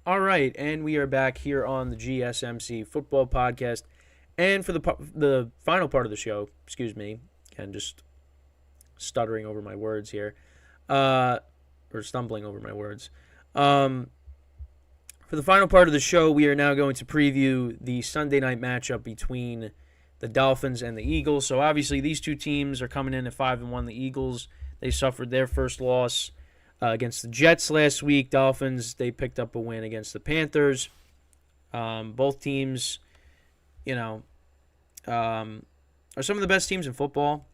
All right, and we are back here on the GSMC football podcast. And for the final part of the show, excuse me, and just stuttering over my words here, or stumbling over my words. Um, for the final part of the show, we are now going to preview the Sunday night matchup between the Dolphins and the Eagles. So obviously, these two teams are coming in at 5-1. The Eagles, they suffered their first loss against the Jets last week. Dolphins, they picked up a win against the Panthers. Both teams, are some of the best teams in football.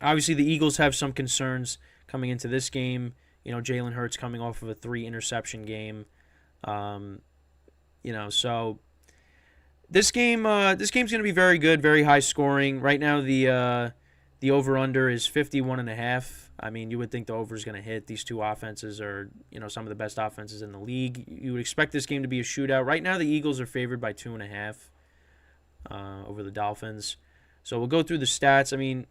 Obviously, the Eagles have some concerns coming into this game. Jalen Hurts coming off of a 3-interception game. So this game's going to be very good, very high scoring. Right now, the over/under is 51.5. I mean, you would think the over is going to hit. These two offenses are, some of the best offenses in the league. You would expect this game to be a shootout. Right now, the Eagles are favored by 2.5 over the Dolphins. So we'll go through the stats. I mean,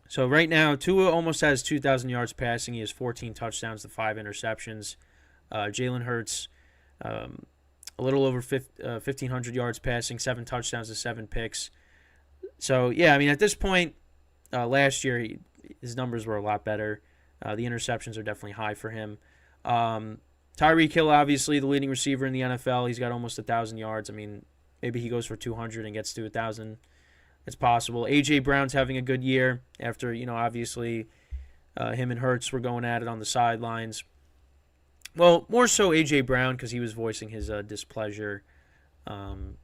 so right now, Tua almost has 2,000 yards passing. He has 14 touchdowns to 5 interceptions. Jalen Hurts, a little over 1,500 yards passing, 7 touchdowns to 7 picks. So, yeah, I mean, at this point, last year, his numbers were a lot better. The interceptions are definitely high for him. Tyreek Hill, obviously, the leading receiver in the NFL. He's got almost 1,000 yards. I mean, maybe he goes for 200 and gets to 1,000. It's possible. A.J. Brown's having a good year after, obviously, him and Hurts were going at it on the sidelines. Well, more so A.J. Brown because he was voicing his displeasure, not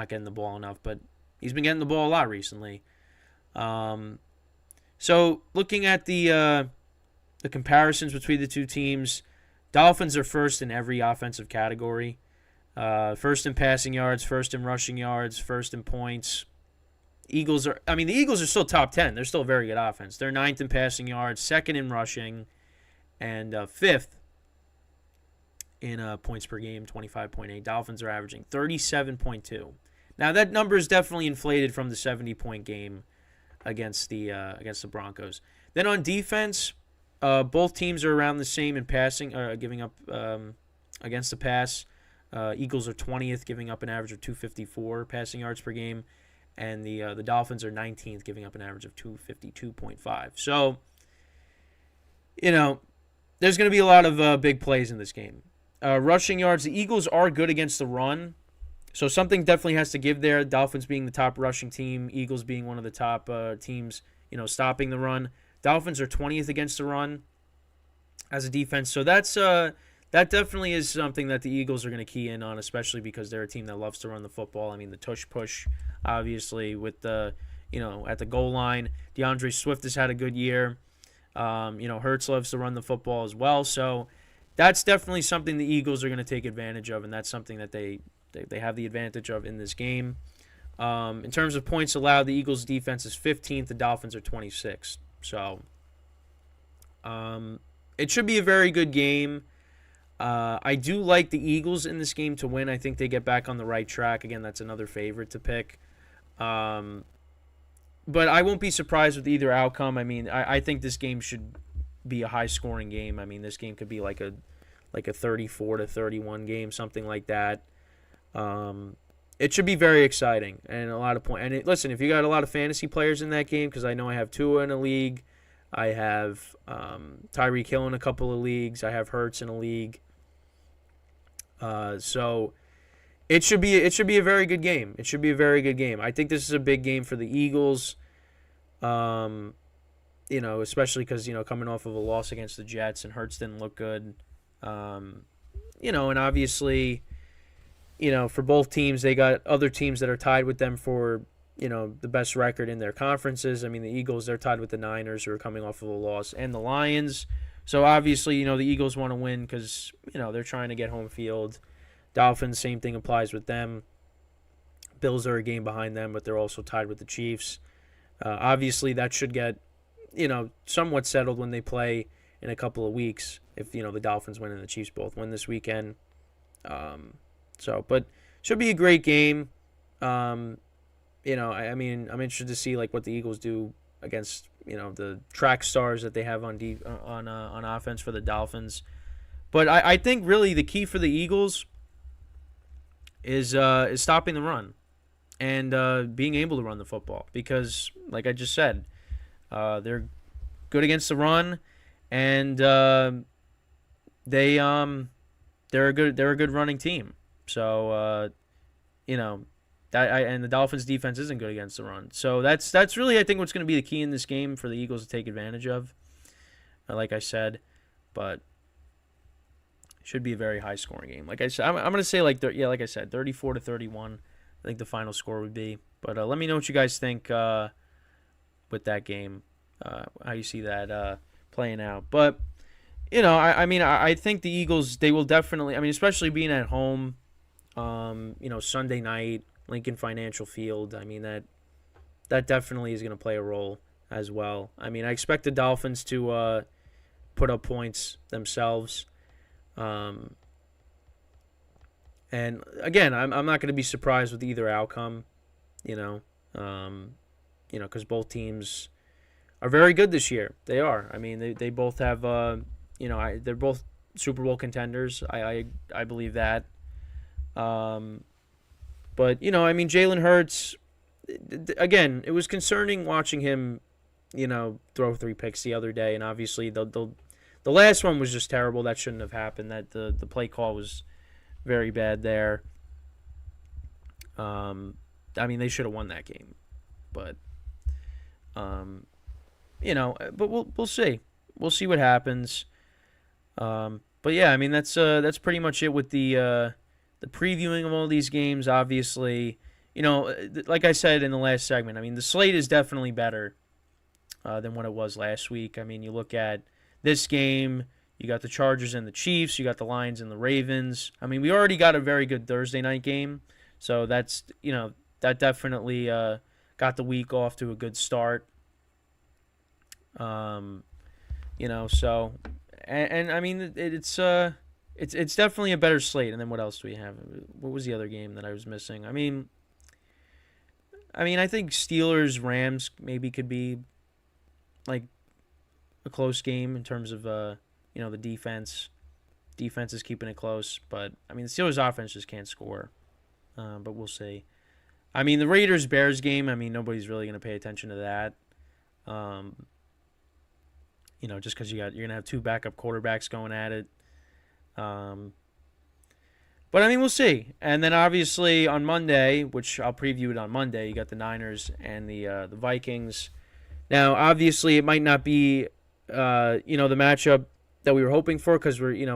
getting the ball enough. But he's been getting the ball a lot recently. So looking at the comparisons between the two teams, Dolphins are first in every offensive category. First in passing yards, first in rushing yards, first in points. The Eagles are still top 10. They're still a very good offense. They're ninth in passing yards, second in rushing, and fifth in points per game, 25.8. Dolphins are averaging 37.2. Now that number is definitely inflated from the 70-point game against the Broncos. Then on defense, both teams are around the same in passing, giving up against the pass. Eagles are 20th, giving up an average of 254 passing yards per game, and the Dolphins are 19th, giving up an average of 252.5. So, there's going to be a lot of big plays in this game. Rushing yards, the Eagles are good against the run, so something definitely has to give there. Dolphins being the top rushing team, Eagles being one of the top teams, stopping the run. Dolphins are 20th against the run as a defense, so that definitely is something that the Eagles are going to key in on, especially because they're a team that loves to run the football. I mean, the tush push, obviously, with the, at the goal line. DeAndre Swift has had a good year. Hurts loves to run the football as well. So that's definitely something the Eagles are going to take advantage of, and that's something that they have the advantage of in this game. In terms of points allowed, the Eagles' defense is 15th. The Dolphins are 26th. So it should be a very good game. I do like the Eagles in this game to win. I think they get back on the right track. Again, that's another favorite to pick. But I won't be surprised with either outcome. I mean, I think this game should be a high-scoring game. I mean, this game could be like a 34-31 game, something like that. It should be very exciting and a lot of points. And listen, if you got a lot of fantasy players in that game, because I know I have Tua in a league, I have Tyreek Hill in a couple of leagues, I have Hurts in a league. So it should be a very good game. It should be a very good game. I think this is a big game for the Eagles. Especially because coming off of a loss against the Jets and Hurts didn't look good. And obviously, for both teams, they got other teams that are tied with them for the best record in their conferences. I mean, the Eagles, they're tied with the Niners, who are coming off of a loss, and the Lions. So obviously, the Eagles want to win because they're trying to get home field. Dolphins, same thing applies with them. Bills are a game behind them, but they're also tied with the Chiefs. Obviously, that should get somewhat settled when they play in a couple of weeks. If the Dolphins win and the Chiefs both win this weekend. But should be a great game. I'm interested to see what the Eagles do against the track stars that they have on offense for the Dolphins. But I think really the key for the Eagles is stopping the run and being able to run the football, because, like I just said, they're good against the run, and they're a good running team. So and the Dolphins defense isn't good against the run. So that's really, I think, what's going to be the key in this game for the Eagles to take advantage of. Like I said, but it should be a very high scoring game. Like I said, I'm going to say like I said, 34-31. I think the final score would be. But let me know what you guys think with that game, how you see that playing out. But I think the Eagles, they will definitely, especially being at home, Sunday night, Lincoln Financial Field, that definitely is going to play a role as well. I expect the Dolphins to put up points themselves. And again, I'm not going to be surprised with either outcome, because both teams are very good this year. They are. They both have, they're both Super Bowl contenders. I believe that. But Jalen Hurts, again, it was concerning watching him, throw 3 picks the other day, and obviously the last one was just terrible. That shouldn't have happened. That the play call was very bad there. They should have won that game, but but we'll see. We'll see what happens. But yeah, that's pretty much it with the previewing of all these games. Obviously, like I said in the last segment, the slate is definitely better than what it was last week. You look at this game, you got the Chargers and the Chiefs, you got the Lions and the Ravens. We already got a very good Thursday night game, so that's that definitely got the week off to a good start. So it's definitely a better slate. And then what else do we have? What was the other game that I was missing? I think Steelers Rams maybe could be like a close game in terms of the defense. Defense is keeping it close, but the Steelers offense just can't score. But we'll see. The Raiders Bears game, nobody's really going to pay attention to that. Just because you're going to have 2 backup quarterbacks going at it. But we'll see. And then obviously on Monday, which I'll preview it on Monday, you got the Niners and the Vikings. Now, obviously, it might not be the matchup that we were hoping for, because we're going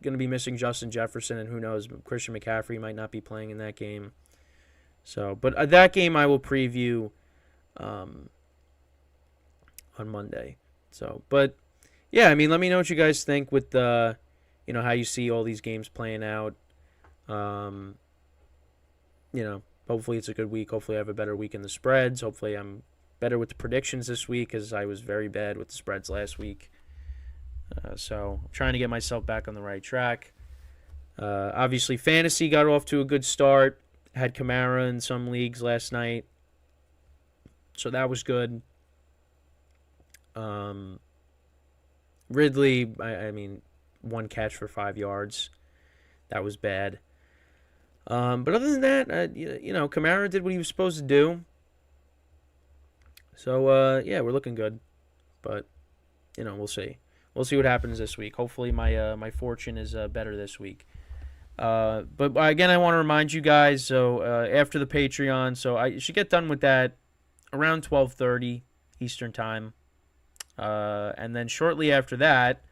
to be missing Justin Jefferson, and who knows, Christian McCaffrey might not be playing in that game. So, but that game I will preview on Monday. So, but yeah, let me know what you guys think with the, how you see all these games playing out. Hopefully it's a good week. Hopefully I have a better week in the spreads. Hopefully I'm better with the predictions this week, because I was very bad with the spreads last week. So I'm trying to get myself back on the right track. Obviously fantasy got off to a good start. Had Kamara in some leagues last night, so that was good. Ridley, 1 catch for 5 yards. That was bad. But other than that, Kamara did what he was supposed to do. So, yeah, we're looking good. But, we'll see. We'll see what happens this week. Hopefully my fortune is better this week. But again, I want to remind you guys, so after the Patreon, so I should get done with that around 12:30 Eastern Time. And then shortly after that,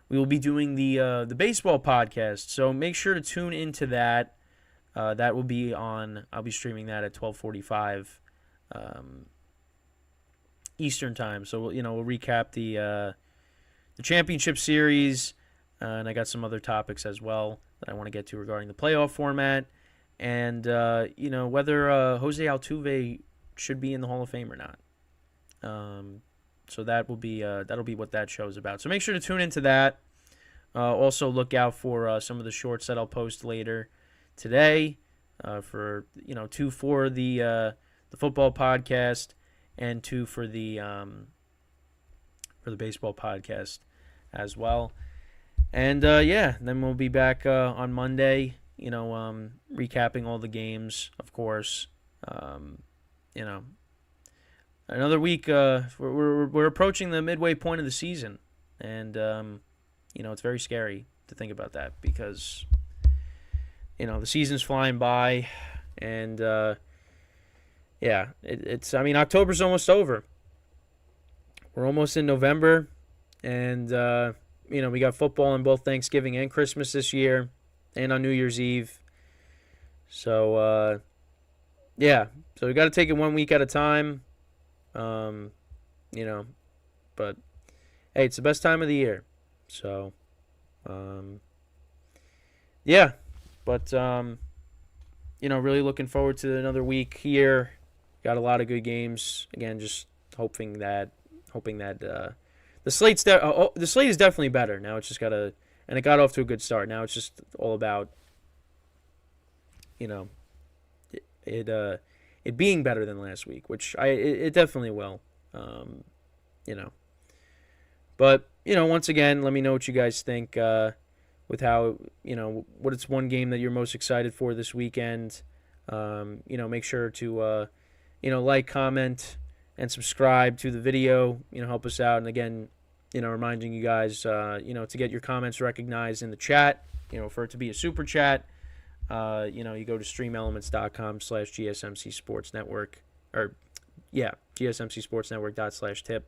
we will be doing the baseball podcast. So make sure to tune into that. That will be on. I'll be streaming that at 12:45 Eastern Time. So we'll recap the championship series, and I got some other topics as well that I want to get to regarding the playoff format, and whether Jose Altuve should be in the Hall of Fame or not. So that'll be what that show's about. So make sure to tune into that. Also look out for some of the shorts that I'll post later today. For 2 for the football podcast, and 2 for the baseball podcast as well. And then we'll be back on Monday. Recapping all the games, of course. You know, another week. We're approaching the midway point of the season, and it's very scary to think about that because the season's flying by, and it's. I mean, October's almost over. We're almost in November, and we got football on both Thanksgiving and Christmas this year, and on New Year's Eve. So so we got to take it 1 week at a time. But hey, it's the best time of the year. So, really looking forward to another week here. Got a lot of good games. Again, just hoping that the slate is definitely better. Now it's just and it got off to a good start. Now it's just all about it being better than last week, which it definitely will. But once again, let me know what you guys think with how what's one game that you're most excited for this weekend. Make sure to like, comment, and subscribe to the video. Help us out. And again, reminding you guys, to get your comments recognized in the chat. For it to be a super chat. You go to streamelements.com/gsmcsportsnetwork gsmcsportsnetwork./tip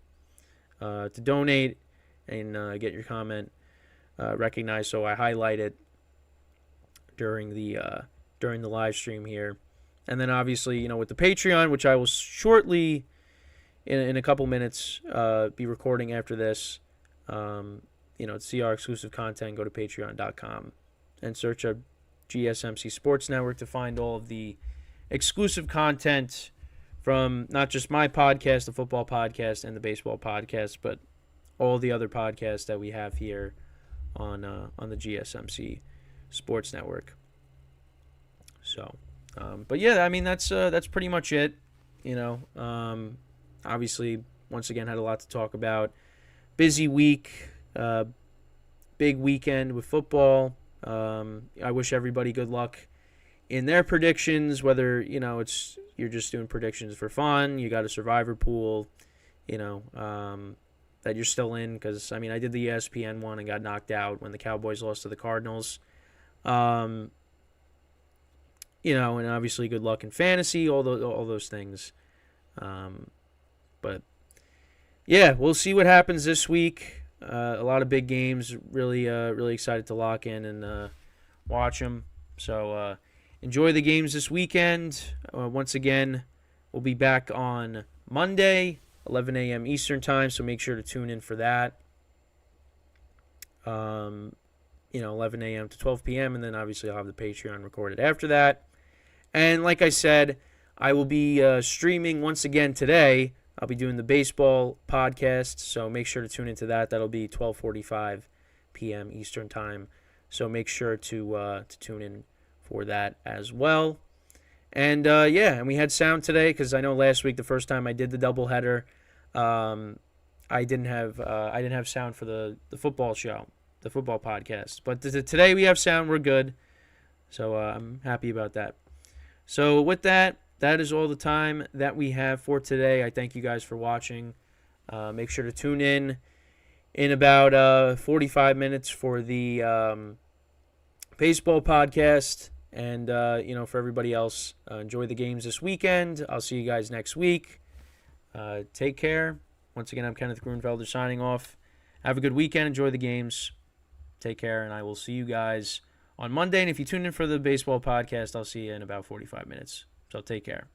to donate and get your comment recognized, so I highlight it during the live stream here. And then obviously, with the Patreon, which I will shortly in a couple minutes be recording after this, to see our exclusive content, go to patreon.com and search up GSMC Sports Network to find all of the exclusive content from not just my podcast, the football podcast, and the baseball podcast, but all the other podcasts that we have here on the GSMC Sports Network. So, that's pretty much it. Obviously, once again, had a lot to talk about. Busy week, big weekend with football. I wish everybody good luck in their predictions, whether you're just doing predictions for fun, you got a survivor pool, that you're still in, because I did the ESPN one and got knocked out when the Cowboys lost to the Cardinals. And obviously good luck in fantasy, all those things. But yeah, we'll see what happens this week. A lot of big games. Really excited to lock in and watch them. So enjoy the games this weekend. Once again, we'll be back on Monday, 11 a.m. Eastern time. So make sure to tune in for that. 11 a.m. to 12 p.m. And then obviously I'll have the Patreon recorded after that. And like I said, I will be streaming once again today. I'll be doing the baseball podcast, so make sure to tune into that. That'll be 12:45 p.m. Eastern time. So make sure to tune in for that as well. And and we had sound today because I know last week, the first time I did the doubleheader, I didn't have sound for the football show, the football podcast. But today we have sound. We're good. So I'm happy about that. So with that is all the time that we have for today. I thank you guys for watching. Make sure to tune in about 45 minutes for the baseball podcast. And, for everybody else, enjoy the games this weekend. I'll see you guys next week. Take care. Once again, I'm Kenneth Grunfelder signing off. Have a good weekend. Enjoy the games. Take care, and I will see you guys on Monday. And if you tune in for the baseball podcast, I'll see you in about 45 minutes. So take care.